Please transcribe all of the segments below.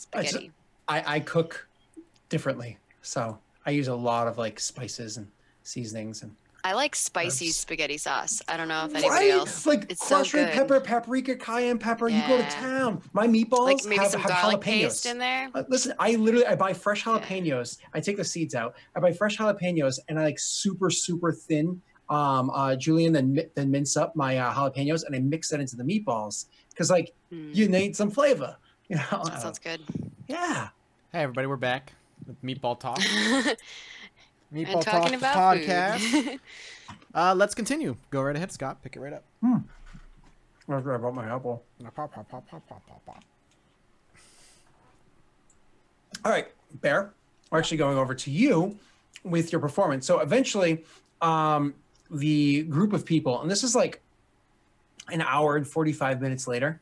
spaghetti? I cook differently, so I use a lot of like spices and seasonings and I like spicy herbs. spaghetti sauce. I don't know if anybody else. Like It's so crushed red good. pepper, paprika, cayenne pepper. You go to Yeah. town. My Like meatballs maybe have some garlic jalapenos. paste in there. Listen, I buy fresh jalapenos. I take the seeds out. I buy fresh jalapenos and I like super thin julienne, then mince up my jalapenos and I mix that into the meatballs because like you need some flavor. You know, That sounds good. yeah. Hey everybody, we're back with Meatball Talk. And Meatball Talk, talking the about podcast. food. Let's continue. Go right ahead, Scott. Pick it right up. I brought my apple. Pop, pop, pop, pop, pop, pop, pop. All right, Bear, we're actually going over to you with your performance. So eventually, the group of people, and this is like an hour and 45 minutes later,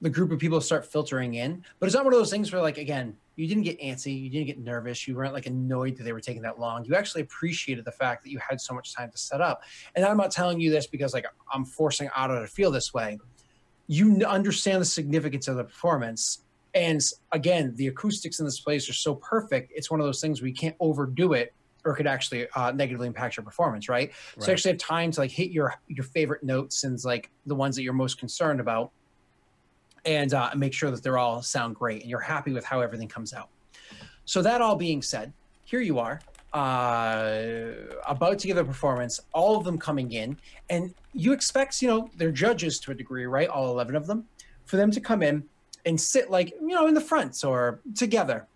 the group of people start filtering in. But it's not one of those things where, like, again, you didn't get antsy, you didn't get nervous, you weren't like annoyed that they were taking that long. You actually appreciated the fact that you had so much time to set up. And I'm not telling you this because like I'm forcing Otto to feel this way. You understand the significance of the performance. And again, the acoustics in this place are so perfect. It's one of those things where you can't overdo it or it could actually negatively impact your performance, right? So you actually have time to like hit your favorite notes and like the ones that you're most concerned about and make sure that they're all sound great and you're happy with how everything comes out. So that all being said, here you are about to give a performance, all of them coming in, and you expect, you know, they're judges to a degree, right? All 11 of them, for them to come in and sit like, you know, in the front or together.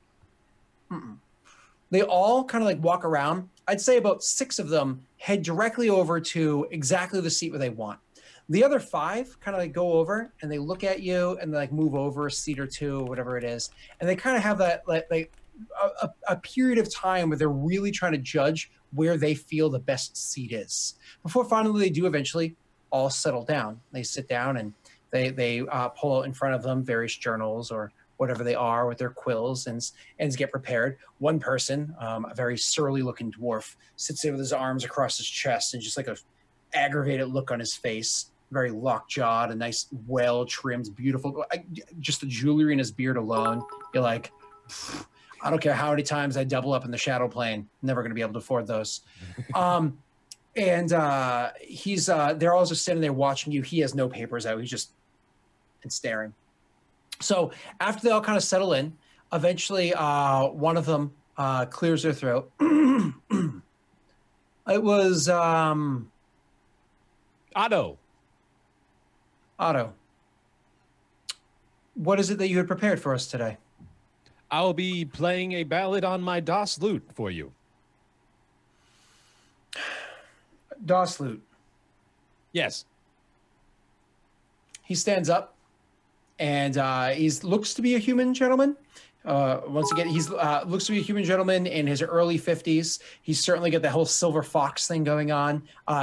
They all kind of like walk around. I'd say about 6 of them head directly over to exactly the seat where they want. The other 5 kind of like go over and they look at you and they like move over a seat or 2 or whatever it is. And they kind of have that like a period of time where they're really trying to judge where they feel the best seat is before finally they do eventually all settle down. They sit down and they pull out in front of them various journals or whatever they are with their quills and get prepared. One person, a very surly looking dwarf, sits there with his arms across his chest and just like a aggravated look on his face. Very lockjawed, a nice, well-trimmed, beautiful. Just the jewelry in his beard alone, you're like, I don't care how many times I double up in the shadow plane, never going to be able to afford those. He's they're all just sitting there watching you. He has no papers out. He's just staring. So after they all kind of settle in, eventually one of them clears their throat. It was Otto, what is it that you had prepared for us today? I'll be playing a ballad on my DOS lute for you. DOS lute. Yes. He stands up, and he looks to be a human gentleman. Once again, he's looks to be a human gentleman in his early 50s. He's certainly got the whole silver fox thing going on.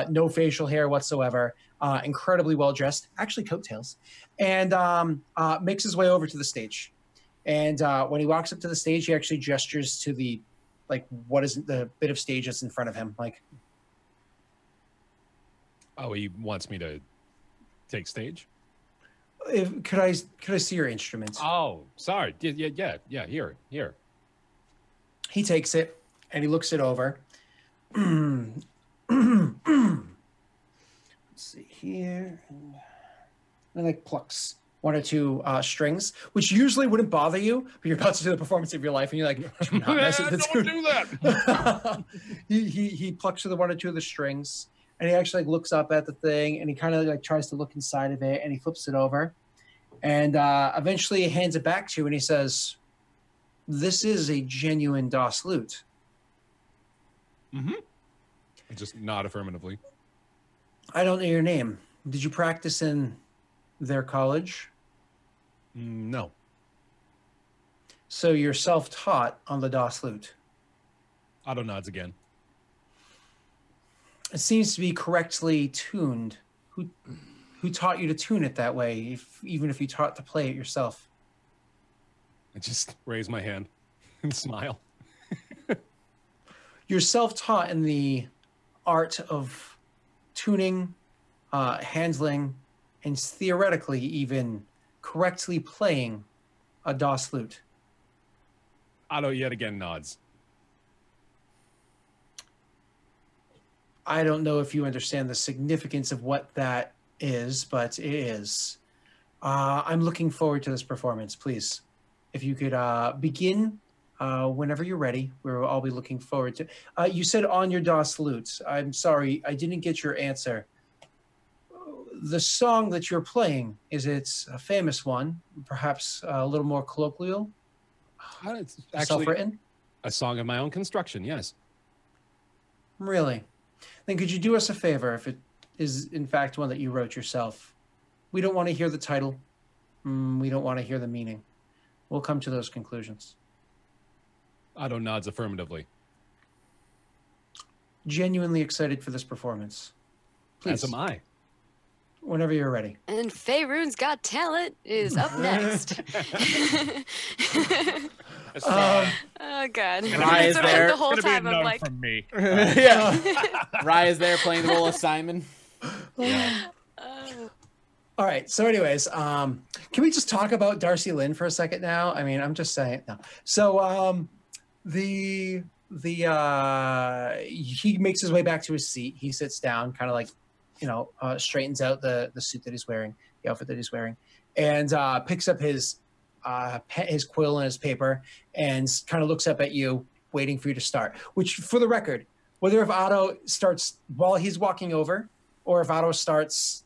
No facial hair whatsoever. Incredibly well dressed, actually coattails, and makes his way over to the stage. And when he walks up to the stage, he actually gestures to the, like, what is the bit of stage that's in front of him, like. Oh, he wants me to take stage? Could I see your instruments? Oh, sorry. Yeah. Here. He takes it and he looks it over. Let's see here. And like plucks 1 or 2 strings, which usually wouldn't bother you, but you're about to do the performance of your life, and you're like, do not mess with the Don't do that. he plucks to the 1 or 2 of the strings, and he actually like looks up at the thing, and he kind of like tries to look inside of it, and he flips it over, and eventually he hands it back to you, and he says, "This is a genuine DOS lute." Mm-hmm. I just nod affirmatively. I don't know your name. Did you practice in their college? No. So you're self-taught on the DOS lute. Otto nods again. It seems to be correctly tuned. Who taught you to tune it that way, even if you taught to play it yourself? I just raise my hand and smile. You're self-taught in the art of tuning, handling, and theoretically even correctly playing a DOS lute. Otto yet again nods. I don't know if you understand the significance of what that is, but it is. I'm looking forward to this performance. Please, if you could begin whenever you're ready. We'll all be looking forward to. You said on your DOS lute. I'm sorry, I didn't get your answer. The song that you're playing, is it a famous one? Perhaps a little more colloquial? It's actually Self-written? a song of my own construction, yes. Really? Then could you do us a favor if it is in fact one that you wrote yourself? We don't want to hear the title. We don't want to hear the meaning. We'll come to those conclusions. Otto nods affirmatively. Genuinely excited for this performance. Please. As am I. Whenever you're ready. And Faerun's Got Talent is up next. Oh God! Rye is That's what I- there. the whole It's gonna time be a I'm no like, from me. Yeah. Rye is there playing the role of Simon. oh. All right. So, anyways, can we just talk about Darcy Lynn for a second now? I mean, I'm just saying. No. So, he makes his way back to his seat. He sits down, kind of like, straightens out the suit that he's wearing, the outfit that he's wearing, and picks up his quill and his paper, and kind of looks up at you, waiting for you to start. Which, for the record, whether if Otto starts while he's walking over, or if Otto starts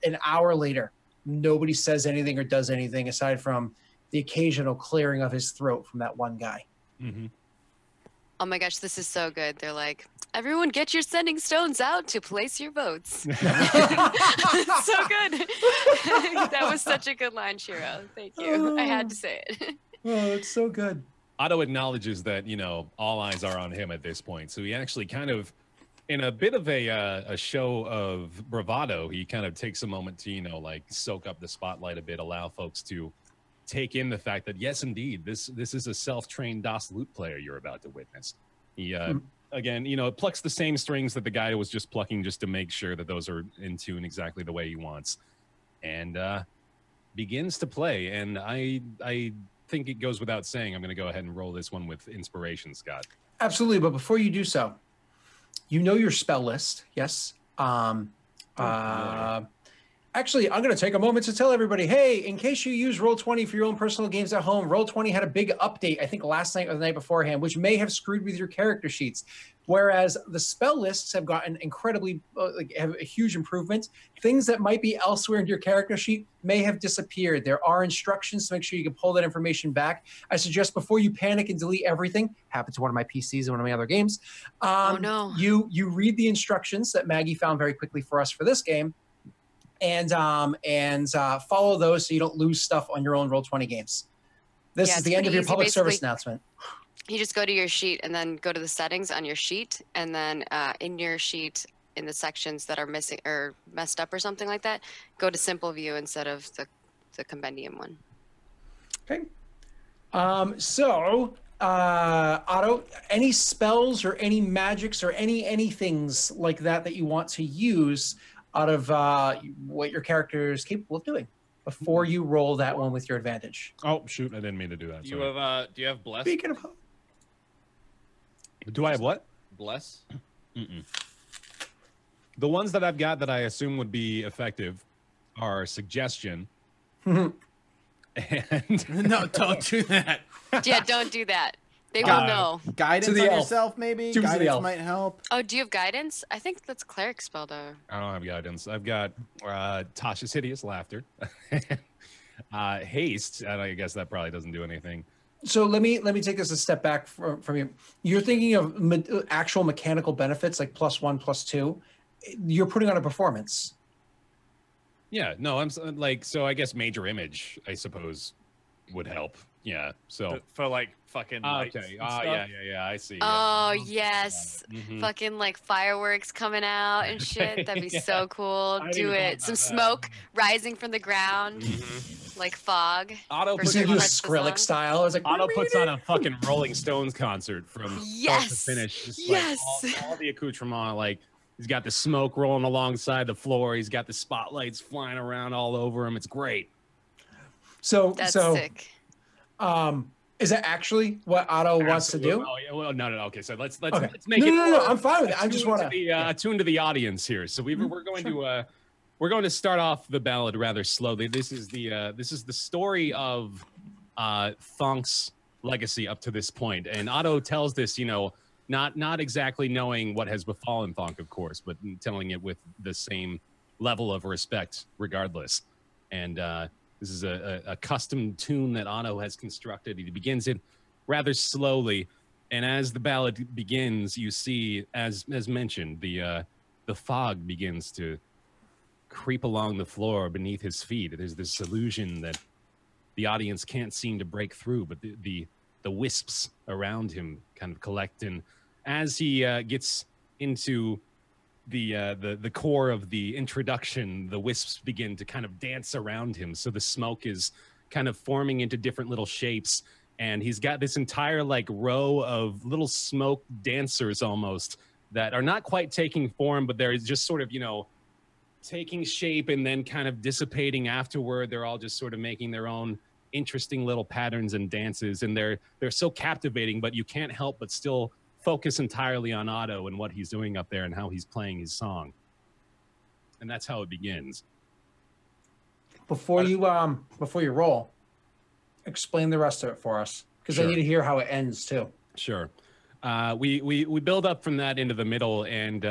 an hour later, nobody says anything or does anything aside from the occasional clearing of his throat from that one guy. Mm-hmm. Oh my gosh, this is so good. They're like, everyone get your sending stones out to place your votes. So good. That was such a good line, Shiro. Thank you. I had to say it. Oh, it's so good. Otto acknowledges that, all eyes are on him at this point. So he actually kind of, in a bit of a show of bravado, he kind of takes a moment to, soak up the spotlight a bit, allow folks to take in the fact that, yes, indeed, this is a self-trained DOS lute player you're about to witness. He, again, plucks the same strings that the guy was just plucking just to make sure that those are in tune exactly the way he wants. And begins to play. And I think it goes without saying, I'm going to go ahead and roll this one with inspiration, Scott. Absolutely. But before you do so, you know your spell list, yes? Actually, I'm going to take a moment to tell everybody, hey, in case you use Roll20 for your own personal games at home, Roll20 had a big update, I think last night or the night beforehand, which may have screwed with your character sheets. Whereas the spell lists have gotten incredibly, have a huge improvement. Things that might be elsewhere in your character sheet may have disappeared. There are instructions to make sure you can pull that information back. I suggest before you panic and delete everything, happened to one of my PCs and one of my other games, Oh no. you read the instructions that Maggie found very quickly for us for this game, and follow those so you don't lose stuff on your own Roll20 games. This Yeah, is it's the end of pretty your easy. public service Basically, announcement. You just go to your sheet and then go to the settings on your sheet, and then in your sheet, in the sections that are missing or messed up or something like that, go to simple view instead of the compendium one. Okay. Otto, any spells or any magics or anythings like that you want to use out of what your character is capable of doing before you roll that one with your advantage? Oh, shoot. I didn't mean to do that. Do you have bless? Speaking of, Do I have what? Bless? Mm-mm. The ones that I've got that I assume would be effective are suggestion and No, don't do that. Yeah, don't do that. They will know. Guidance To the on elf. yourself, maybe? To the Guidance elf. might help. Oh, do you have guidance? I think that's cleric spell though. I don't have guidance. I've got Tasha's hideous laughter, haste, and I guess that probably doesn't do anything. so let me take this a step back from you. You're thinking of actual mechanical benefits like +1, +2. You're putting on a performance. Yeah, no, so I guess major image, I suppose, would help. Yeah, so. For like fucking lights Okay. and stuff? Yeah, I see. Oh Yeah. yes, Mhm. fucking like fireworks coming out and shit. That'd be Yeah. so cool. I didn't Do even it. thought Some about smoke rising from the ground, like fog. Otto For He's puts, gonna do a parts of the Skrillex song. style. I was like, Otto puts on a fucking Rolling Stones concert from start to Yes. finish. Just Yes. like all the accoutrement, like he's got the smoke rolling alongside the floor. He's got the spotlights flying around all over him. It's great. so That's so sick. Is that actually what Otto wants to do? Oh, yeah. Well, no. Okay, so let's Okay. let's make it. No. I'm fine with it. I just want to attune to the audience here. So we're going to start off the ballad rather slowly. This is the story of Thonk's legacy up to this point, and Otto tells this, not exactly knowing what has befallen Thonk, of course, but telling it with the same level of respect, regardless. And this is a custom tune that Otto has constructed. He begins it rather slowly, and as the ballad begins, you see, as mentioned, the fog begins to creep along the floor beneath his feet. There's this illusion that the audience can't seem to break through, but the wisps around him kind of collect, and as he gets into the core of the introduction, the wisps begin to kind of dance around him. So the smoke is kind of forming into different little shapes, and he's got this entire like row of little smoke dancers almost that are not quite taking form, but they're just sort of, taking shape and then kind of dissipating afterward. They're all just sort of making their own interesting little patterns and dances, and they're so captivating, but you can't help but still focus entirely on Otto and what he's doing up there and how he's playing his song. And that's how it begins. Before you roll, explain the rest of it for us, because I need to hear how it ends too. Sure. We build up from that into the middle, and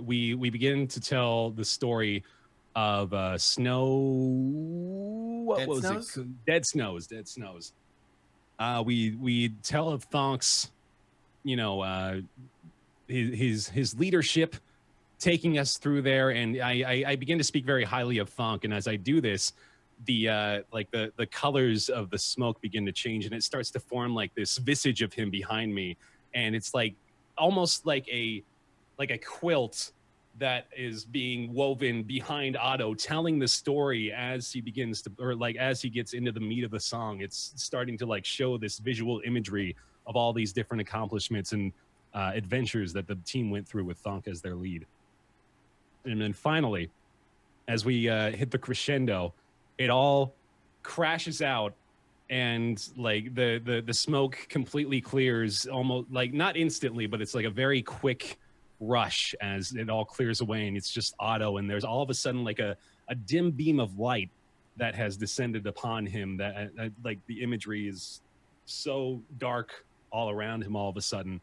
we begin to tell the story of Dead Snows. We tell of Thonk's, his leadership taking us through there, and I begin to speak very highly of Thonk, and as I do this, the colors of the smoke begin to change, and it starts to form like this visage of him behind me, and it's like almost like a quilt that is being woven behind Otto, telling the story as he begins to, or like as he gets into the meat of the song. It's starting to like show this visual imagery of all these different accomplishments and adventures that the team went through with Thonk as their lead. And then finally, as we hit the crescendo, it all crashes out, and like the smoke completely clears, almost like not instantly, but it's like a very quick rush as it all clears away, and it's just Otto, and there's all of a sudden like a dim beam of light that has descended upon him, that like the imagery is so dark all around him all of a sudden,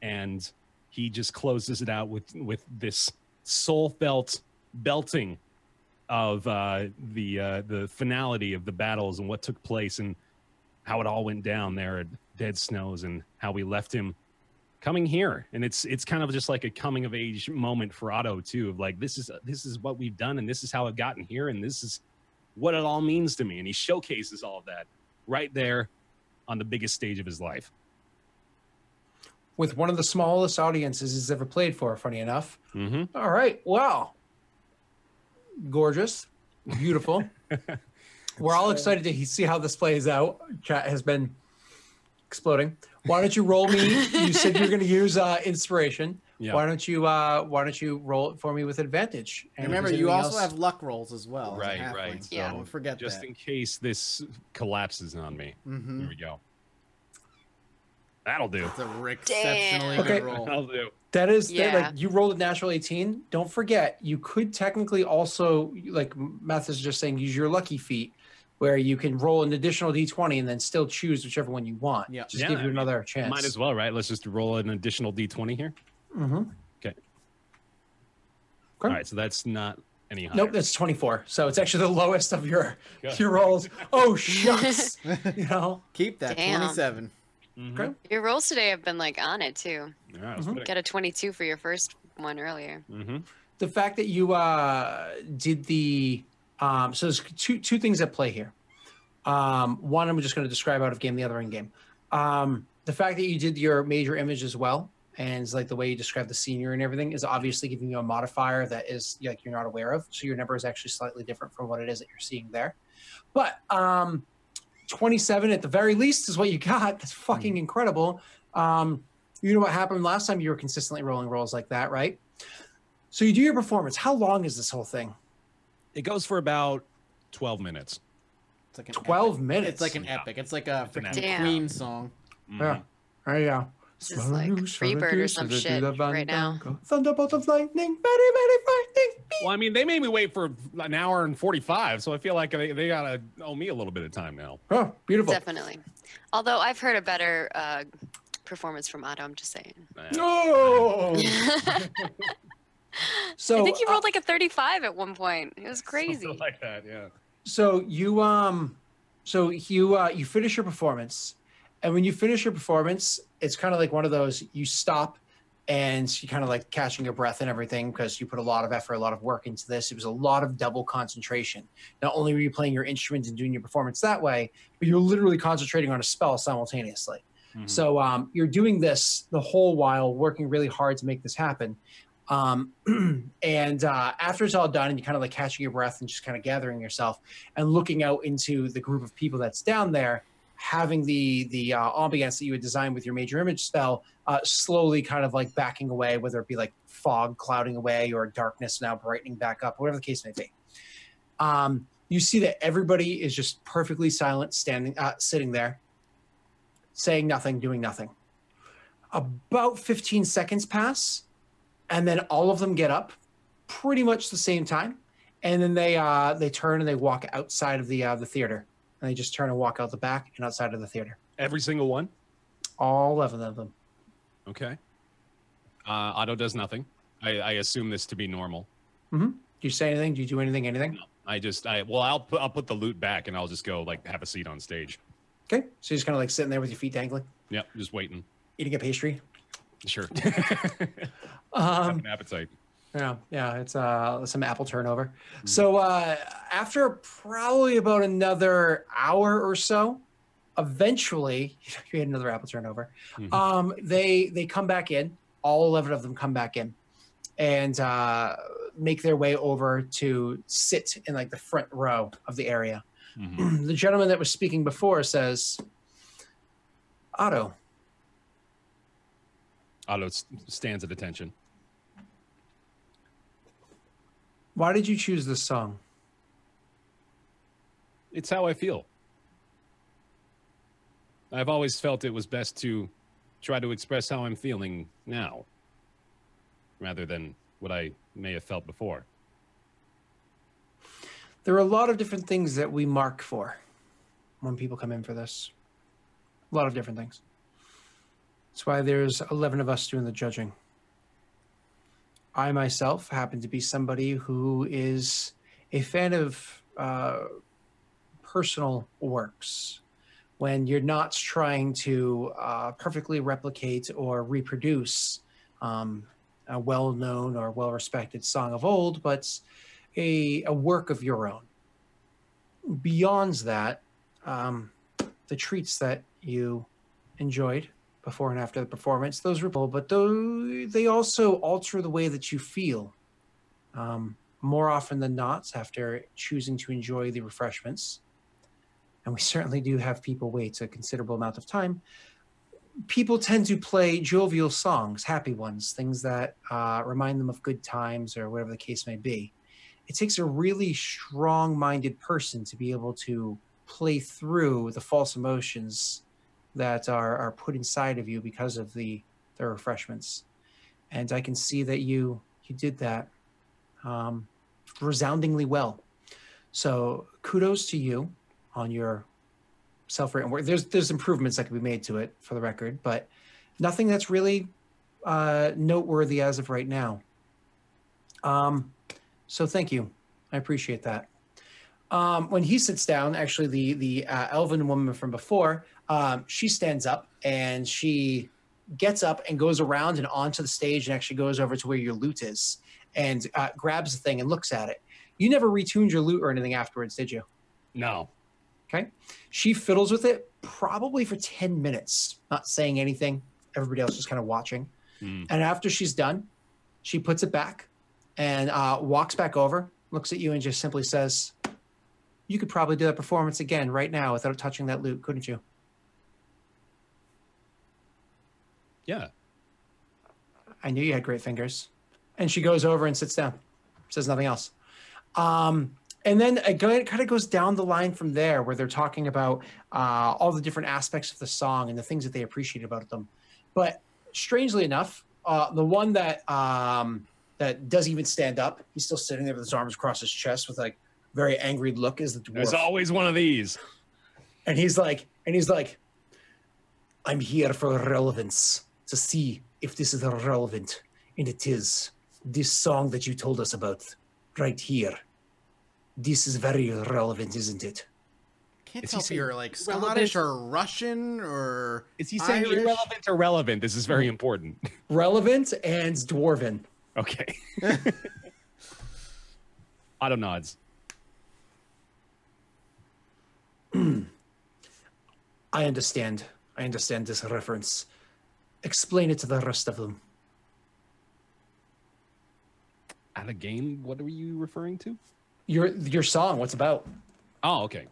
and he just closes it out with this soul felt belting of the finality of the battles and what took place and how it all went down there at Dead Snows, and how we left him coming here. And it's kind of just like a coming of age moment for Otto too, of like, this is what we've done, and this is how I've gotten here, and this is what it all means to me. And he showcases all of that right there on the biggest stage of his life, with one of the smallest audiences he's ever played for, funny enough. Mm-hmm. All right, wow, gorgeous, beautiful. We're all excited to see how this plays out. Chat has been exploding. Why don't you roll me? You said you're going to use inspiration. Yeah. Why don't you roll it for me with advantage? And remember, you also have luck rolls as well. Right. So Yeah. don't forget Just that. in case this collapses on me. Mm-hmm. Here we go. That'll do. It's a exceptionally Okay. good roll. That'll do. That is, Yeah. like, you rolled a natural 18. Don't forget, you could technically also, like Math is just saying, use your lucky feat, where you can roll an additional d20 and then still choose whichever one you want. Yeah. Just give you another chance. Might as well, right? Let's just roll an additional d20 here. Mm-hmm. Okay. All right, so that's not any higher. Nope, that's 24. So it's actually the lowest of your Good. rolls. Oh, shucks. Keep that Damn. 27. Mhm. Okay. Your rolls today have been like on it too. All right, let's put it- Got a 22 for your first one earlier. Mhm. The fact that you did the so there's two things at play here. One, I'm just going to describe out of game, the other in game. The fact that you did your major image as well, and it's like the way you describe the senior and everything, is obviously giving you a modifier that is like you're not aware of. So your number is actually slightly different from what it is that you're seeing there. But 27 at the very least is what you got. That's fucking incredible. You know what happened last time you were consistently rolling rolls like that, right? So you do your performance. How long is this whole thing? It goes for about 12 minutes. It's like an 12 epic. minutes. It's like an epic. It's like a freaking Damn. Queen song. Yeah. There you go. This is like Freebird or some shit right now. Thunderbolt of lightning, very, very frightening. Well, I mean, they made me wait for an hour and 45, so I feel like they gotta owe me a little bit of time now. Oh, beautiful. Definitely. Although I've heard a better performance from Otto, I'm just saying. No. So I think he rolled like a 35 at one point. It was crazy. Something like that, yeah. So you you finish your performance, and when you finish your performance, it's kind of like one of those, you stop and you kind of like catching your breath and everything because you put a lot of effort, a lot of work into this. It was a lot of double concentration. Not only were you playing your instrument and doing your performance that way, but you're literally concentrating on a spell simultaneously. Mhm. So you're doing this the whole while working really hard to make this happen. And after it's all done and you're kind of like catching your breath and just kind of gathering yourself and looking out into the group of people that's down there, having the ambience that you had designed with your major image spell slowly kind of like backing away, whether it be like fog clouding away or darkness now brightening back up, whatever the case may be. You see that everybody is just perfectly silent, sitting there, saying nothing, doing nothing. About 15 seconds pass, and then all of them get up pretty much the same time, and then they turn and they walk outside of the theater. And they just turn and walk out the back and outside of the theater. Every single one? All 11 of them. Okay. Otto does nothing. I assume this to be normal. Mm-hmm. Do you say anything? Do you do anything? Anything? No, I'll put the loot back and I'll just go like have a seat on stage. Okay. So you're just kind of like sitting there with your feet dangling, Yep, just waiting. eating a pastry. Sure. Have an appetite. Yeah, it's some apple turnover. Mm-hmm. So after probably about another hour or so, eventually you had another apple turnover. Mm-hmm. They come back in. All 11 of them come back in and make their way over to sit in like the front row of the area. Mm-hmm. The gentleman that was speaking before says, Otto stands at attention. Why did you choose this song? It's how I feel. I've always felt it was best to try to express how I'm feeling now, rather than what I may have felt before. There are a lot of different things that we mark for when people come in for this. A lot of different things. That's why there's 11 of us doing the judging. I myself happen to be somebody who is a fan of personal works. When you're not trying to perfectly replicate or reproduce a well-known or well-respected song of old, but a work of your own. Beyond that, the treats that you enjoyed before and after the performance, those were cool, but they also alter the way that you feel. More often than not, after choosing to enjoy the refreshments, and we certainly do have people wait a considerable amount of time, people tend to play jovial songs, happy ones, things that remind them of good times or whatever the case may be. It takes a really strong-minded person to be able to play through the false emotions that are put inside of you because of the refreshments. And I can see that you did that resoundingly well. So kudos to you on your self-written work. There's improvements that can be made to it, for the record, but nothing that's really noteworthy as of right now. So thank you. I appreciate that. When he sits down, actually the elven woman from before, she stands up and she gets up and goes around and onto the stage and actually goes over to where your lute is and grabs the thing and looks at it. You never retuned your lute or anything afterwards, did you? No. Okay. She fiddles with it probably for 10 minutes, not saying anything. Everybody else just kind of watching. And after she's done, she puts it back and walks back over, looks at you and just simply says, you could probably do that performance again right now without touching that lute, couldn't you? Yeah. I knew you had great fingers. And she goes over and sits down. Says nothing else. And And then it kind of goes down the line from there, where they're talking about all the different aspects of the song and the things that they appreciate about them. But strangely enough, the one that that doesn't even stand up, he's still sitting there with his arms across his chest with like very angry look, is the dwarf. There's always one of these. And he's like, I'm here for relevance, to see if this is relevant. And it is. This song that you told us about right here. This is very relevant, isn't it? Can't tell if you're like Scottish or Russian or Is he saying Irish? irrelevant or relevant? This is very important. Relevant and dwarven. Okay. Otto nods. I understand. I understand this reference. Explain it to the rest of them. At a game, what were you referring to? Your song, what's about? Oh, okay.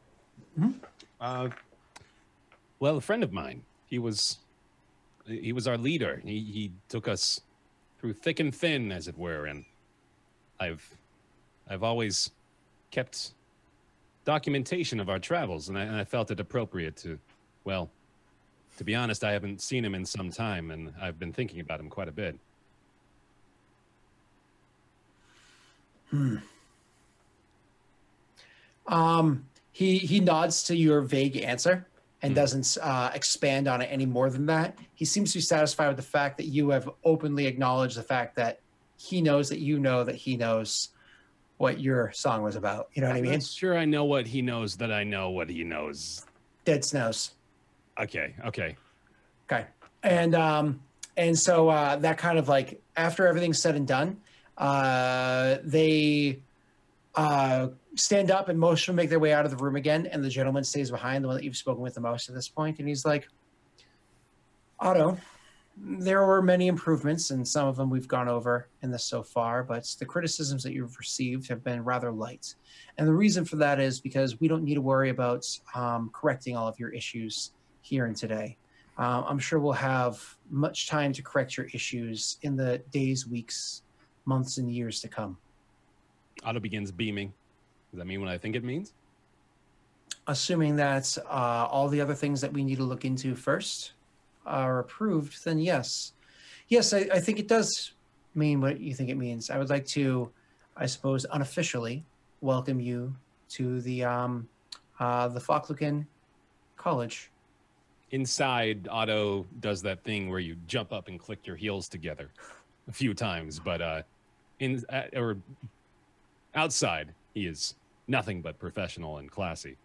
Well, a friend of mine. He was our leader. He took us through thick and thin, as it were, and I've always kept documentation of our travels, and I felt it appropriate to, well, to be honest, I haven't seen him in some time, and I've been thinking about him quite a bit. He nods to your vague answer and doesn't expand on it any more than that. He seems to be satisfied with the fact that you have openly acknowledged the fact that he knows that you know that he knows what your song was about. You know what I I'm mean? not sure I know what he knows that I know what he knows. Dead snows. Okay. Okay. And so that kind of like, after everything's said and done, they stand up and most of them make their way out of the room again, and the gentleman stays behind, the one that you've spoken with the most at this point, and he's like, Otto, there were many improvements, and some of them we've gone over in this so far, but the criticisms that you've received have been rather light. And the reason for that is because we don't need to worry about correcting all of your issues here and today. I'm sure we'll have much time to correct your issues in the days, weeks, months, and years to come. Otto begins beaming. Does that mean what I think it means? Assuming that all the other things that we need to look into first are approved, then yes. Yes, I think it does mean what you think it means. I would like to, I suppose, unofficially welcome you to the Falklukin College. Inside, Otto does that thing where you jump up and click your heels together a few times, but outside, he is nothing but professional and classy.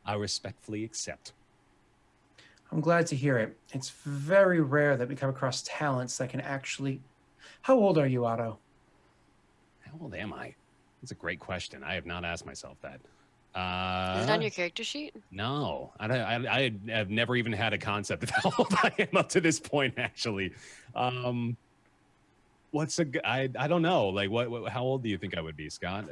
I respectfully accept. I'm glad to hear it. It's very rare that we come across talents that can actually... How old are you, Otto? How old am I? That's a great question. I have not asked myself that. Is it on your character sheet? No, I have never even had a concept of how old I am up to this point, actually. I don't know. Like, how old do you think I would be, Scott?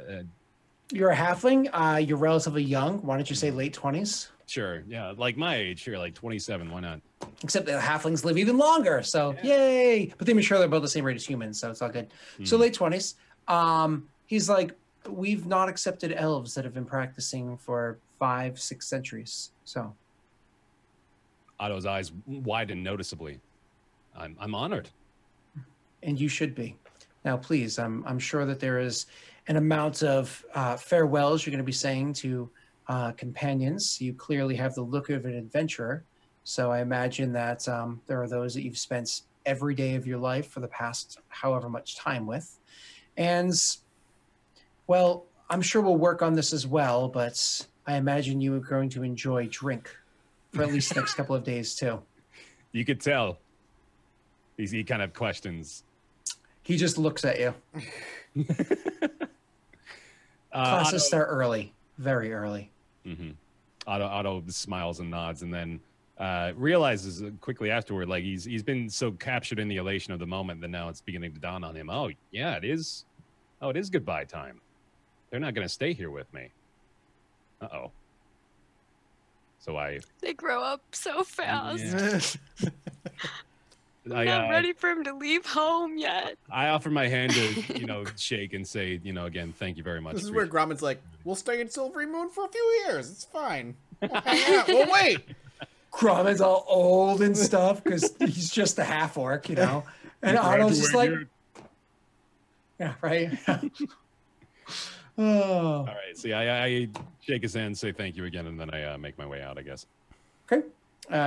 You're a halfling. You're relatively young. Why don't you say late 20s? Sure. Yeah, like my age. Sure, like 27. Why not? Except that halflings live even longer. So yay! But they make sure they're both the same rate as humans, so it's all good. So late 20s. He's like, we've not accepted elves that have been practicing for 5-6 centuries. So Otto's eyes widen noticeably. I'm honored. And you should be. Now, please, I'm sure that there is an amount of farewells you're going to be saying to companions. You clearly have the look of an adventurer. So I imagine that there are those that you've spent every day of your life for the past however much time with. And, well, I'm sure we'll work on this as well, but I imagine you are going to enjoy drink for at least the next couple of days, too. You could tell. He kind of questions. He just looks at you. Classes start early, very early. Otto smiles and nods, and then realizes quickly afterward, like he's been so captured in the elation of the moment that now it's beginning to dawn on him. Oh yeah, it is. Oh, it is goodbye time. They're not going to stay here with me. Uh-oh. So They grow up so fast. Yeah. I'm not ready for him to leave home yet. I offer my hand to, shake and say, again, thank you very much. This is where Grommen's like, we'll stay in Silvery Moon for a few years. It's fine. We'll hang out. We'll wait. Grommen's all old and stuff because he's just a half orc, And Otto's just like, yeah, right. Oh. All right. See, I shake his hand, say thank you again, and then I make my way out, I guess. Okay.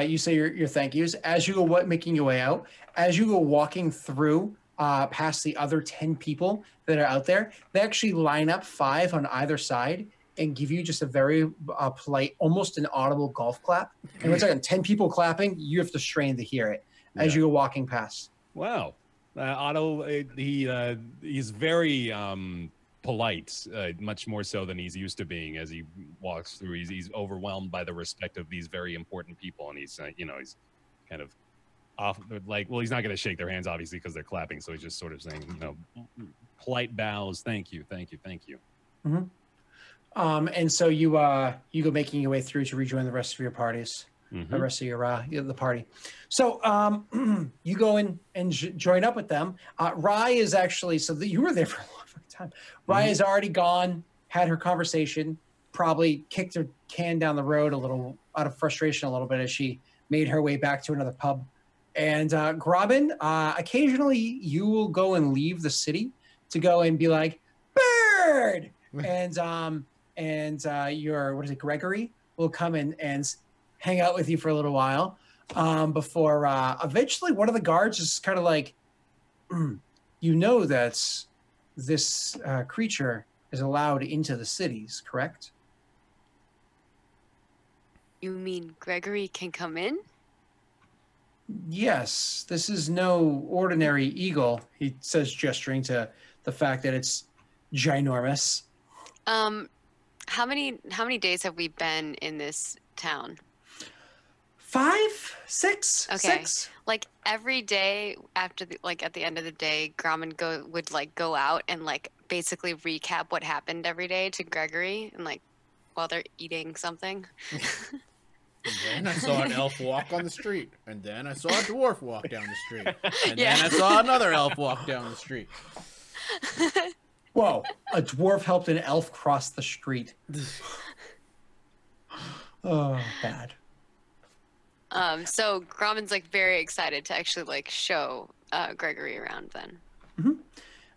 You say your thank yous as you go making your way out. As you go walking through past the other 10 people that are out there, they actually line up 5 on either side and give you just a very polite, almost an audible golf clap. And it's like 10 people clapping, you have to strain to hear it as you go walking past. Wow. Otto, he's very polite, much more so than he's used to being as he walks through. He's overwhelmed by the respect of these very important people, and he's he's kind of off, like, well, he's not going to shake their hands obviously because they're clapping, so he's just sort of saying, polite bows, thank you. Mm-hmm. And so you go making your way through to rejoin the rest of your parties. The rest of your the party. So you go in and join up with them. Rye is actually, you were there for a long time. Rye has already gone, had her conversation, probably kicked her can down the road a little out of frustration a little bit as she made her way back to another pub. And Grommen, occasionally you will go and leave the city to go and be like, Bird! and your, what is it, Gregory will come in and hang out with you for a little while before eventually one of the guards is kind of like, that this creature is allowed into the cities, correct? You mean Gregory can come in? Yes, this is no ordinary eagle, he says, gesturing to the fact that it's ginormous. How many days have we been in this town? 5, 6, okay. 6. Like every day after at the end of the day, Grommen would go out and basically recap what happened every day to Gregory and while they're eating something. And then I saw an elf walk on the street, and then I saw a dwarf walk down the street, and then I saw another elf walk down the street. Whoa! A dwarf helped an elf cross the street. Oh, bad. So Grommen's very excited to actually show Gregory around then. Mm-hmm.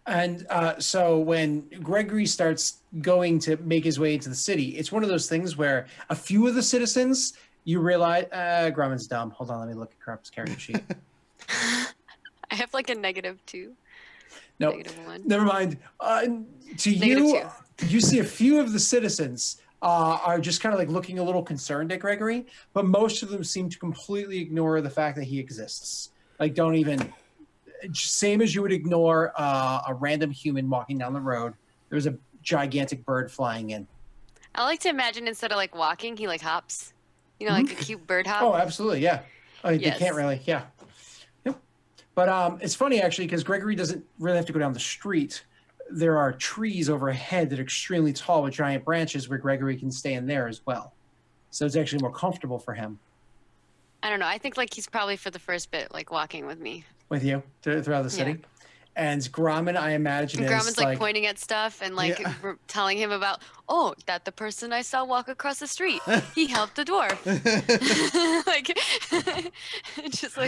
And so when Gregory starts going to make his way into the city, it's one of those things where a few of the citizens, you realize, Grommen's dumb. Hold on, let me look at Corrupt's character sheet. I have a -2. No, -1. never mind. To you, you see a few of the citizens are just kind of looking a little concerned at Gregory, but most of them seem to completely ignore the fact that he exists. Don't even, same as you would ignore a random human walking down the road. There's a gigantic bird flying in. I like to imagine instead of walking, he hops. A cute bird hop. Oh, absolutely, yeah. They can't really, yeah. Yep. But it's funny actually because Gregory doesn't really have to go down the street. There are trees overhead that are extremely tall with giant branches where Gregory can stay in there as well. So it's actually more comfortable for him. I don't know. I think he's probably for the first bit walking with me. With you throughout the city? Yeah. And Grommen, I imagine, and Grommen's pointing at stuff and telling him about, that the person I saw walk across the street, he helped a dwarf. Just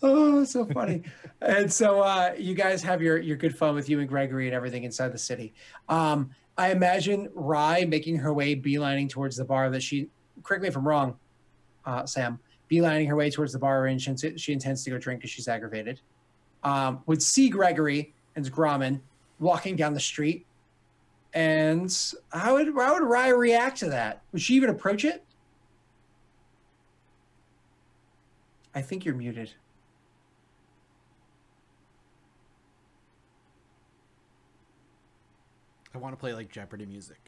oh, so funny. And so you guys have your good fun with you and Gregory and everything inside the city. I imagine Rye making her way, beelining towards the bar that she, correct me if I'm wrong, Sam, beelining her way towards the bar and she intends to go drink because she's aggravated. Would see Gregory and Grommen walking down the street. And how would Rye react to that? Would she even approach it? I think you're muted. I want to play Jeopardy music.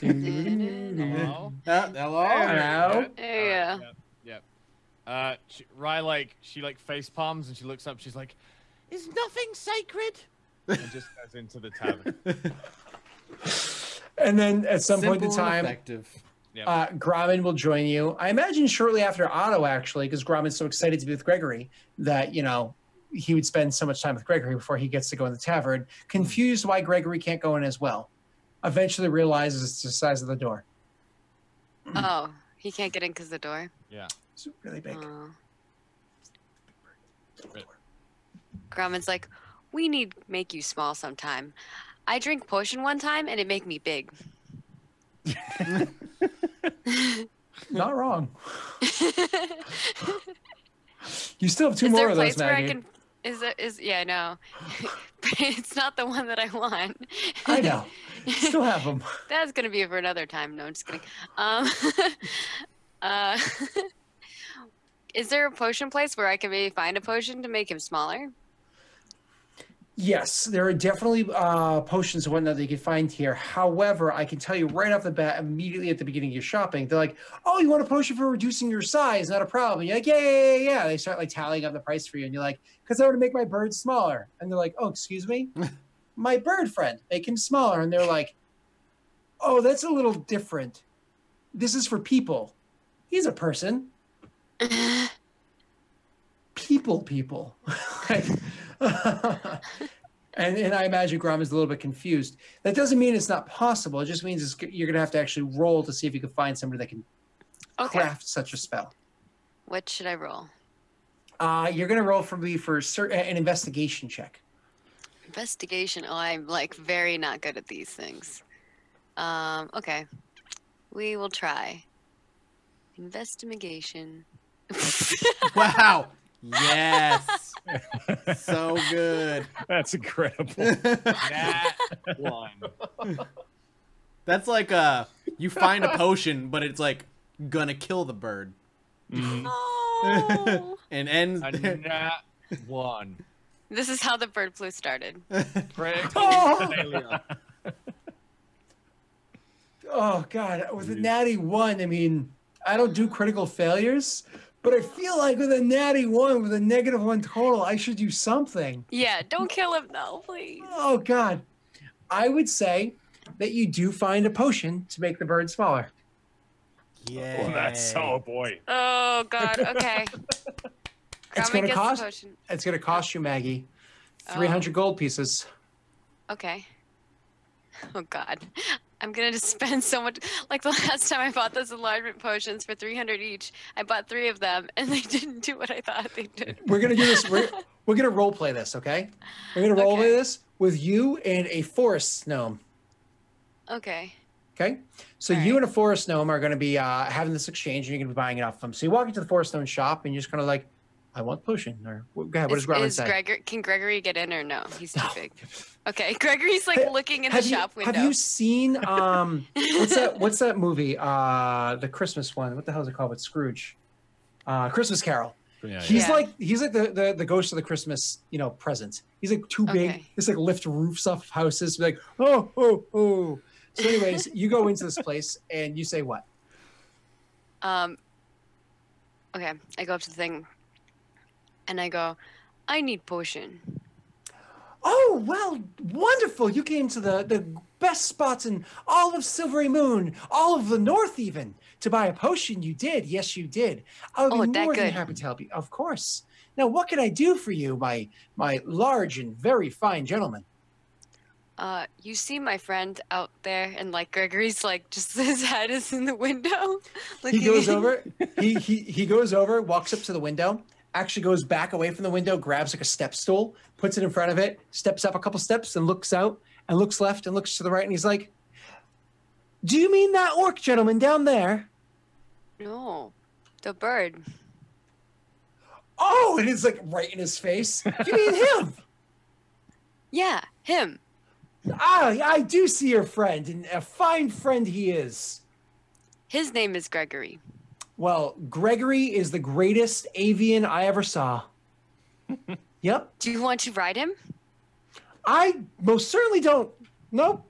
Hello? Hello? Yeah. Yep. Rye, she face palms and she looks up. She's like, "Is nothing sacred?" And just goes into the tavern. And then at some point in time, Yep. Gromit will join you. I imagine shortly after Otto, actually, because Gromit's so excited to be with Gregory that, he would spend so much time with Gregory before he gets to go in the tavern, confused why Gregory can't go in as well. Eventually realizes it's the size of the door. Oh, he can't get in because the door? Yeah. It's really big. Oh. Gromit's like, we need make you small sometime. I drink potion one time and it make me big. Not wrong. You still have two more of those, Maggie. Yeah, I know. But it's not the one that I want. I know. Still have them. That's gonna be for another time. No, I'm just kidding. Is there a potion place where I can maybe find a potion to make him smaller? Yes, there are definitely potions and whatnot that you can find here. However, I can tell you right off the bat, immediately at the beginning of your shopping, they're like, "Oh, you want a potion for reducing your size? Not a problem." And you're like, "Yeah." They start like tallying up the price for you, and you're like, "Because I want to make my bird smaller." And they're like, "Oh, excuse me, my bird friend, make him smaller." And they're like, "Oh, that's a little different. This is for people. He's a person." People. And I imagine Grom is a little bit confused. That doesn't mean it's not possible. It just means you're going to have to actually roll to see if you can find somebody that can craft such a spell. What should I roll? You're going to roll for me for an investigation check. Investigation. Oh, I'm like very not good at these things. Okay. We will try. Investigation. Wow. Yes. So good. That's incredible. That one. That's like you find a potion, but it's like gonna kill the bird. Oh. And ends. A nat one. This is how the bird flu started. Oh, God. With a natty 1, I mean, I don't do critical failures, but I feel like with a natty 1, with a -1 total, I should do something. Yeah, don't kill him though, please. Oh, God. I would say that you do find a potion to make the bird smaller. Yeah. Oh, that's boy. Oh God. Okay. It's Grandma going to gets the cost. potion. It's going to cost you, Maggie, 300 gold pieces. Okay. Oh God. I'm gonna just spend so much. Like the last time I bought those enlargement potions for 300 each, I bought 3 of them, and they didn't do what I thought they did. We're gonna do this. We're gonna role play this, okay? We're gonna role play this with you and a forest gnome. Okay. Okay. So you and a forest gnome are gonna be having this exchange, and you're gonna be buying it off them. So you walk into the forest gnome shop, and you're just kind of like, "I want the potion." Or go ahead. What does Gromit say? Can Gregory get in or no? He's too big. Okay. Gregory's like looking in the shop window. Have you seen what's that movie? The Christmas one. What the hell is it called with Scrooge? Christmas Carol. Yeah, He's like the ghost of the Christmas, present. He's like too big. He's like lift roofs off of houses. Be like, oh. So anyways, you go into this place and you say what? Okay. I go up to the thing and I go, "I need potion." Oh, well, wonderful. You came to the best spots in all of Silvery Moon, all of the North even, to buy a potion. You did. Yes, you did. I would be more than happy to help you. Of course. Now, what can I do for you, my large and very fine gentleman? You see my friend out there, and like Gregory's like just his head is in the window. He goes over. He goes over, walks up to the window, actually goes back away from the window, grabs like a step stool, puts it in front of it, steps up a couple steps and looks out and looks left and looks to the right. And he's like, "Do you mean that orc gentleman down there?" No, the bird. Oh, and it's like right in his face. You mean him? Yeah, him. I do see your friend, and a fine friend he is. His name is Gregory. Well, Gregory is the greatest avian I ever saw. Yep. Do you want to ride him? I most certainly don't. Nope.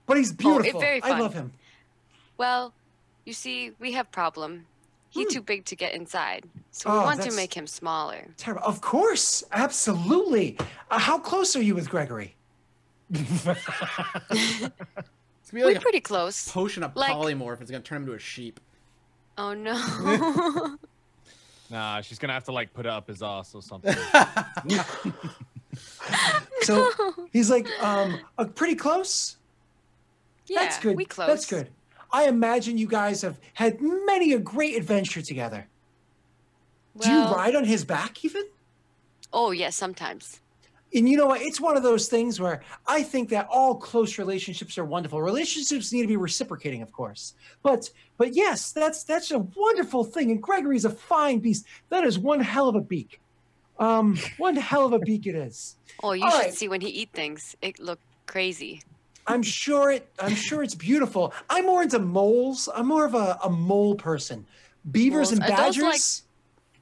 But he's beautiful. Very fun. I love him. Well, you see, we have problem. He's too big to get inside, so we want to make him smaller. Terrible. Of course. Absolutely. How close are you with Gregory? It's gonna be We're like pretty a close. potion of Like- polymorph. It's gonna turn him into a sheep. Oh no. Nah, she's gonna have to like put it up his ass or something. So he's like, pretty close. Yeah, That's good. we close. That's good. I imagine you guys have had many a great adventure together. Do you Well- ride on his back even? Oh yes, sometimes. And you know what? It's one of those things where I think that all close relationships are wonderful. Relationships need to be reciprocating, of course. But yes, that's a wonderful thing. And Gregory's a fine beast. That is one hell of a beak. One hell of a beak it is. Oh, you All should right. see when he eat things. It look crazy. I'm sure it's beautiful. I'm more into moles. I'm more of a mole person. Beavers Moles. and Are those badgers.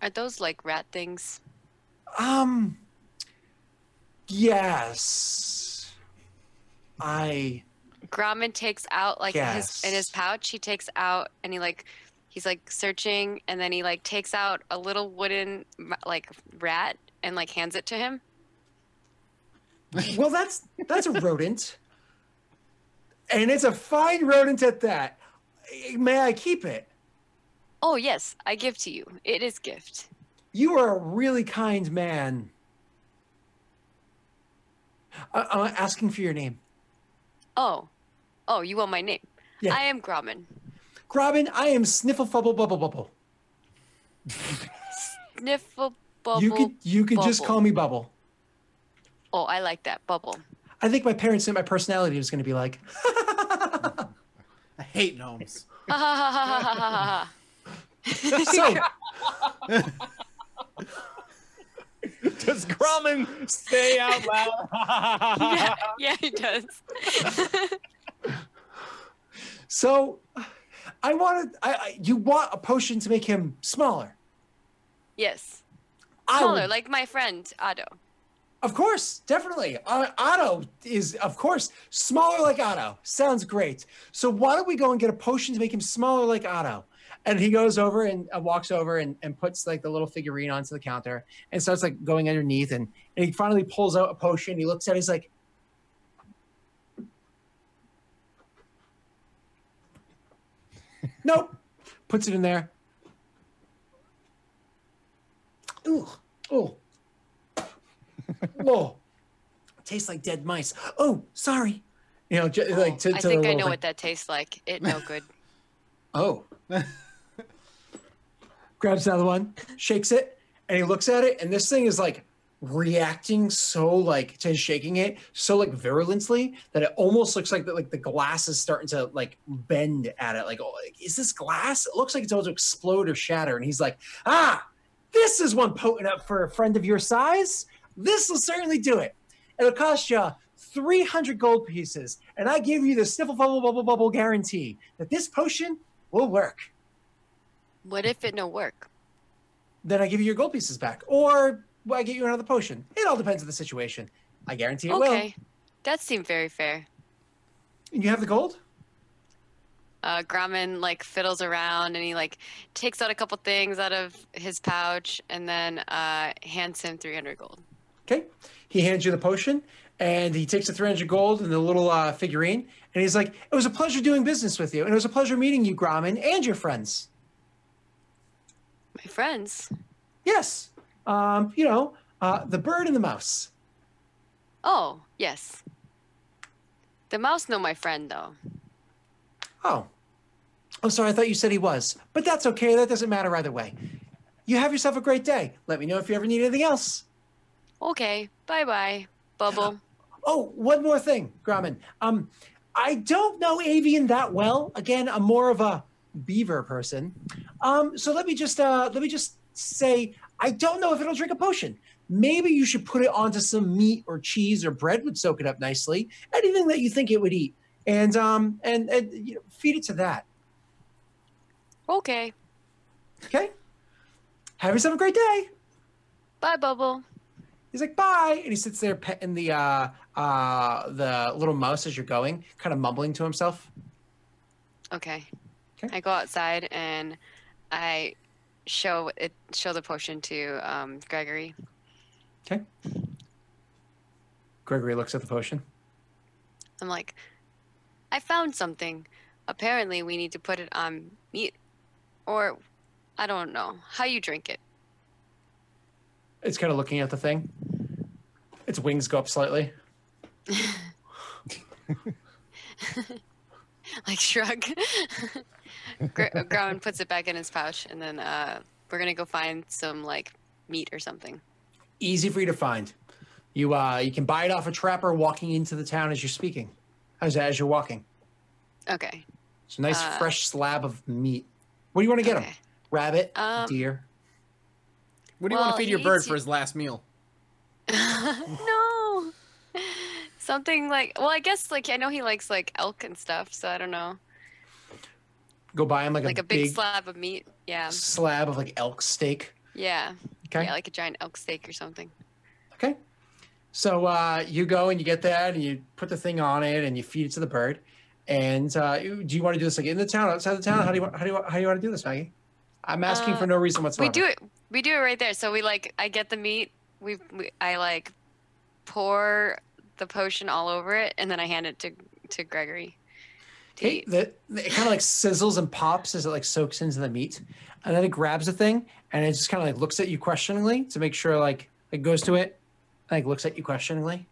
Are those like rat things? Yes. Gromit takes out like Yes. in his pouch. He takes out and he's like searching, and then he like takes out a little wooden like rat and like hands it to him. Well, that's a rodent. And it's a fine rodent at that. May I keep it? Oh yes, I give to you. It is gift. You are a really kind man. I'm asking for your name. Oh, you want my name? Yeah. I am Gromit. Robin, I am Sniffle Fubble Bubble Bubble. Sniffle bubble. You could just bubble. call me Bubble. Oh, I like that bubble. I think my parents said my personality was going to be like. I hate gnomes. Ha ha ha ha ha ha ha. So, Does Grumman stay out loud? Yeah, he does. so you want a potion to make him smaller. Yes. I Smaller, would- like my friend Otto. Of course, definitely. Otto is, of course, smaller like Otto. Sounds great. So why don't we go and get a potion to make him smaller like Otto? And he goes over and walks over and puts like the little figurine onto the counter and starts like going underneath. And he finally pulls out a potion. He looks at it. He's like, nope. Puts it in there. Ooh. Oh. Oh, tastes like dead mice. Oh, sorry. You know, like to I think I know what. what that tastes like. It no good. Oh. Grabs another one, shakes it, and he looks at it, and this thing is like reacting so like to shaking it so like virulently that it almost looks like the glass is starting to like bend at it. Like, oh, is this glass? It looks like it's about to explode or shatter. And he's like, this is one potent up for a friend of your size. This will certainly do it. It'll cost you 300 gold pieces, and I give you the sniffle bubble bubble bubble guarantee that this potion will work. What if it no work? Then I give you your gold pieces back, or I get you another potion. It all depends on the situation. I guarantee it will. Okay. That seemed very fair. And you have the gold? Gromit like fiddles around and he like takes out a couple things out of his pouch and then hands him 300 gold. Okay. He hands you the potion, and he takes the 300 gold and the little figurine, and he's like, it was a pleasure doing business with you, and it was a pleasure meeting you, Gromit, and your friends. My friends. Yes. The bird and the mouse. Oh, yes. The mouse know my friend though. Oh. Oh, sorry, I thought you said he was. But that's okay. That doesn't matter either way. You have yourself a great day. Let me know if you ever need anything else. Okay. Bye-bye, Bubble. Oh, one more thing, Gromit. I don't know avian that well. Again, I'm more of a beaver person. So let me just say, I don't know if it'll drink a potion. Maybe you should put it onto some meat or cheese or bread would soak it up nicely. Anything that you think it would eat. And feed it to that. Okay. Okay? Have yourself a great day. Bye, Bubble. He's like, bye. And he sits there petting the little mouse as you're going, kind of mumbling to himself. Okay. Okay. I go outside and I show the potion to Gregory. Okay. Gregory looks at the potion. I'm like, I found something. Apparently, we need to put it on meat, or I don't know how you drink it. It's kind of looking at the thing. Its wings go up slightly. Like shrug. Gromit puts it back in his pouch, and then we're gonna go find some like meat or something. Easy for you to find. You can buy it off a trapper walking into the town as you're speaking. As you're walking. Okay. It's a nice fresh slab of meat. What do you want to get him? Rabbit, deer. What do you want to feed your bird for his last meal? No. Something like, well, I guess like I know he likes like elk and stuff, so I don't know. Go buy him like a big slab of meat. Yeah. Slab of like elk steak. Yeah. Okay. Yeah, like a giant elk steak or something. Okay. So you go and you get that and you put the thing on it and you feed it to the bird. And do you want to do this like in the town, outside the town? How do you want to do this, Maggie? I'm asking for no reason whatsoever. We do it right there. So I get the meat. I like pour the potion all over it, and then I hand it to Gregory. It kind of like sizzles and pops as it like soaks into the meat, and then it grabs the thing and it just kind of like looks at you questioningly to make sure like it goes to it, like looks at you questioningly.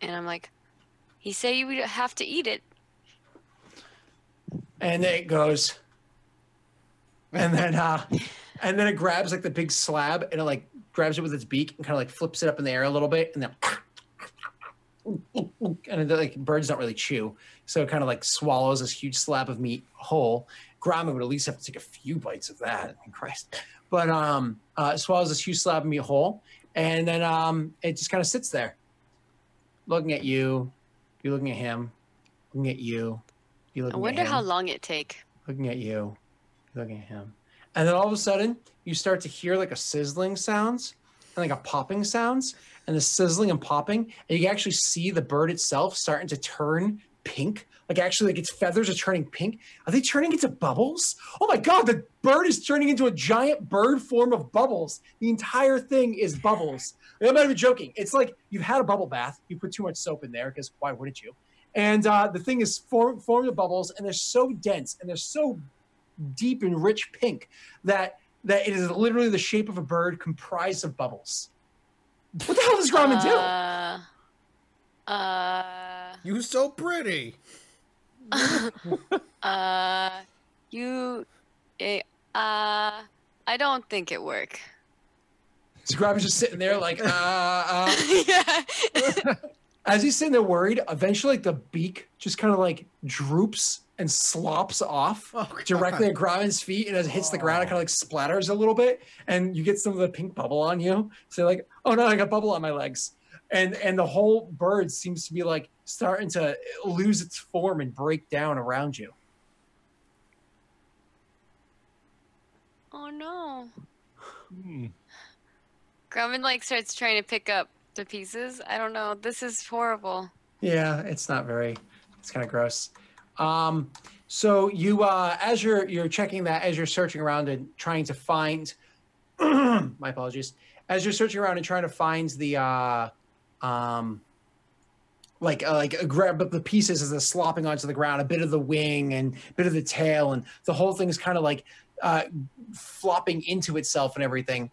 And I'm like, he said you would have to eat it. And then it goes, and then it grabs like the big slab and it like grabs it with its beak and kind of like flips it up in the air a little bit, and then and like birds don't really chew, so it kind of like swallows this huge slab of meat whole. Gromit would at least have to take a few bites of that. Christ. But it swallows this huge slab of meat whole, and then it just kind of sits there, looking at you. You're looking at him, looking at you. You're looking I wonder at him, how long it take. looking at you. You're looking at him, and then all of a sudden you start to hear like a sizzling sounds and like a popping sounds. And the sizzling and popping, and you can actually see the bird itself starting to turn pink. Like actually, like its feathers are turning pink. Are they turning into bubbles? Oh my God, the bird is turning into a giant bird form of bubbles. The entire thing is bubbles. I'm not even joking. It's like you've had a bubble bath. You put too much soap in there because why wouldn't you? And the thing is formed of bubbles, and they're so dense and they're so deep and rich pink that it is literally the shape of a bird comprised of bubbles. What the hell does Gromit do? You so pretty. I don't think it work. So Gromit's just sitting there like, Yeah. As he's sitting there worried, eventually like, the beak just kind of like droops and slops off directly at Gromit's feet, and as it hits the ground, it kind of like splatters a little bit, and you get some of the pink bubble on you. So you're like, oh no, I got bubble on my legs. And the whole bird seems to be like starting to lose its form and break down around you. Oh no. Gromit like starts trying to pick up the pieces. I don't know. This is horrible. Yeah, it's not very. It's kind of gross. So you, as you're checking that, as you're searching around and trying to find, my apologies, as you're searching around and trying to find the, grab up the pieces as they're slopping onto the ground, a bit of the wing and a bit of the tail, and the whole thing's kind of like flopping into itself and everything.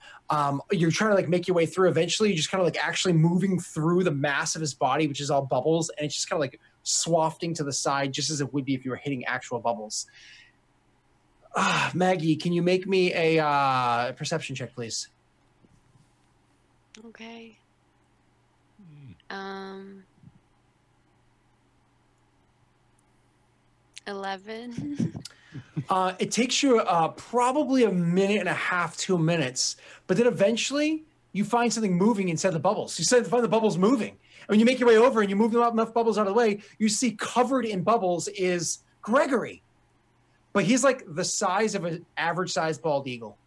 You're trying to like make your way through. Eventually, you're just kind of like actually moving through the mass of his body, which is all bubbles, and it's just kind of like swafting to the side, just as it would be if you were hitting actual bubbles. Maggie, can you make me a perception check, please? Okay. 11. It takes you probably a minute and a half, 2 minutes, but then eventually you find something moving inside the bubbles. You find the bubbles moving. And when you make your way over and you move enough bubbles out of the way, you see covered in bubbles is Gregory. But he's like the size of an average-sized bald eagle.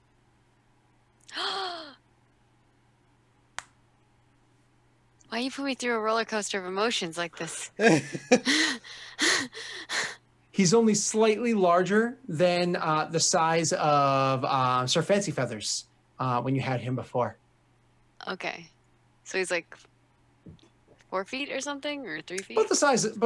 Why you put me through a roller coaster of emotions like this? He's only slightly larger than the size of Sir Fancy Feathers when you had him before. Okay. So he's like 4 feet or something, or 3 feet? About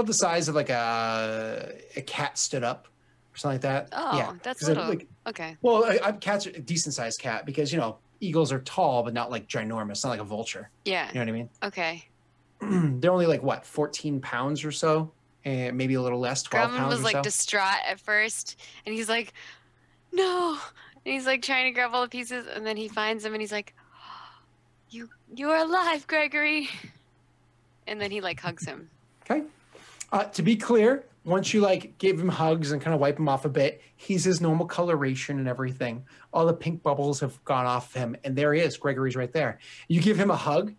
the size of like a cat stood up or something like that. Oh, yeah, that's 'cause little. like, Okay. well, a cat's a decent sized cat because eagles are tall but not like ginormous, not like a vulture. Yeah. You know what I mean? Okay. They're only like what, 14 pounds or so, and maybe a little less, 12 Grumman pounds was or like so. distraught at first, and he's like, "No!" And he's like trying to grab all the pieces, and then he finds them, and he's like, "You're alive, Gregory!" And then he like hugs him. Okay. To be clear, once you like give him hugs and kind of wipe him off a bit, he's his normal coloration and everything. All the pink bubbles have gone off him, and there he is. Gregory's right there. You give him a hug.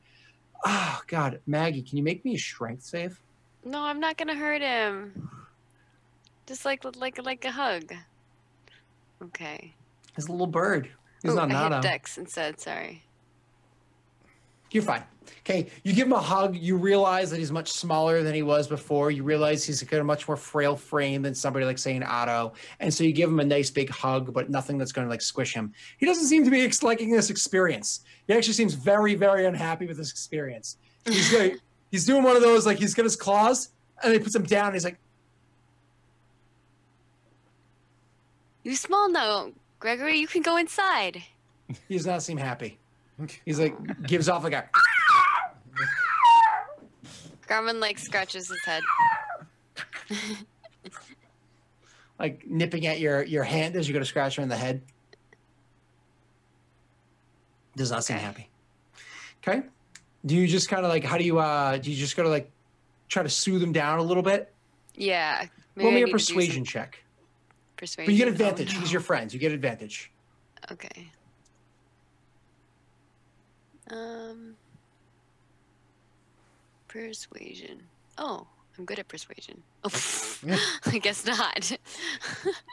Oh God, Maggie, can you make me a strength save? No, I'm not gonna hurt him. Just like a hug. Okay. He's a little bird. He's Ooh, not I hit Nana. Dex instead. Sorry. You're fine. Okay, you give him a hug. You realize that he's much smaller than he was before. You realize he's got a much more frail frame than somebody like, say, an Otto. And so you give him a nice big hug, but nothing that's going to like squish him. He doesn't seem to be liking this experience. He actually seems very, very unhappy with this experience. He's doing one of those, like he's got his claws and he puts them down. And he's like, You small now, Gregory. You can go inside. he does not seem happy. He's like, gives off like a, Grumman like scratches his head. like nipping at your hand as you go to scratch him in the head. Does not seem Okay. happy. Okay. Do you just kind of like, do you just go to like try to soothe him down a little bit? Yeah. Roll I me a need to do some persuasion check. Persuasion. But you get Oh, advantage. no. He's your friend. You get advantage. Okay. Persuasion. Oh, I'm good at persuasion. Oh, I guess not.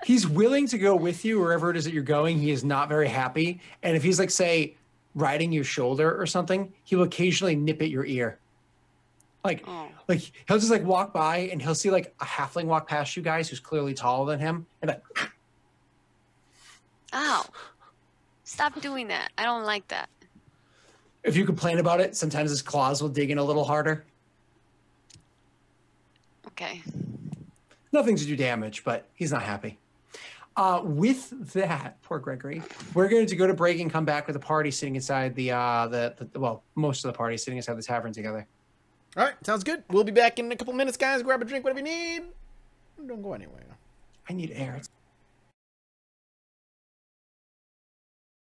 He's willing to go with you wherever it is that you're going. He is not very happy. And if he's like, say, riding your shoulder or something, he will occasionally nip at your ear. Like he'll just like walk by and he'll see like a halfling walk past you guys who's clearly taller than him. And like, Ow. Stop doing that. I don't like that. if you complain about it, sometimes his claws will dig in a little harder. Okay. Nothing to do damage, but he's not happy. With that, poor Gregory, we're going to go to break and come back with the party sitting inside well, most of the party sitting inside the tavern together. All right, sounds good. We'll be back in a couple minutes, guys. Grab a drink, whatever you need. Don't go anywhere. I need air. It's